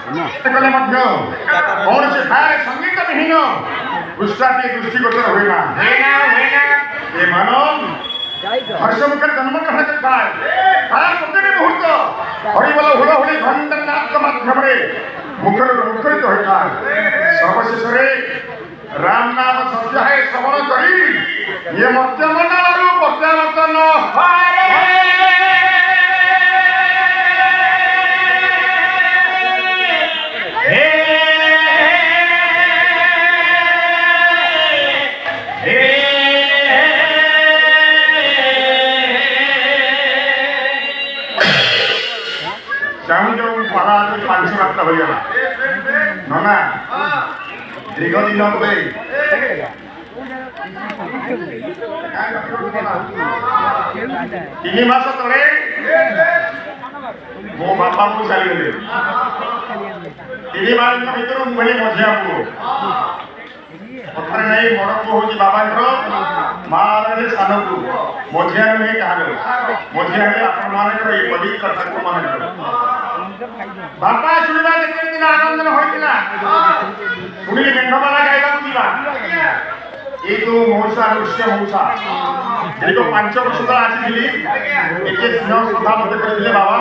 कले मध्य कौन से खाए संगीत विहीन पुष्टाटी दृष्टिगोचर होइना ए मानो हर्षमुखर जन्म ग्रहण करता है तार प्रतिटी मुहूर्त हरिबल हुलहुली घंटनाद माध्यमरे मुखरित होता है सर्वशेष राम नाम सत्याय श्रवण करी ये मत्य मंडलरू प्रत्यावर्तन पांचशे हो गया ना दीर्घ दिन तीन मास तले मो बापा को चली गले 3 मास भीतर मुझे मझिया पुओ पत्रे नहीं बड़ पुओ हूँ बाबा माँ सान को मझिया नहीं क्या मझिया आपण मान बड़ी कथा को मन बापा शुणवा देखते दिन आनंद होइतिला शुणिले मेघमाला गाइबा दिबा ए तो मौसा ऋष्य मौसा देखो 5 वर्ष तक आसी एके स्नेह श्रद्धा मते करथिले बाबा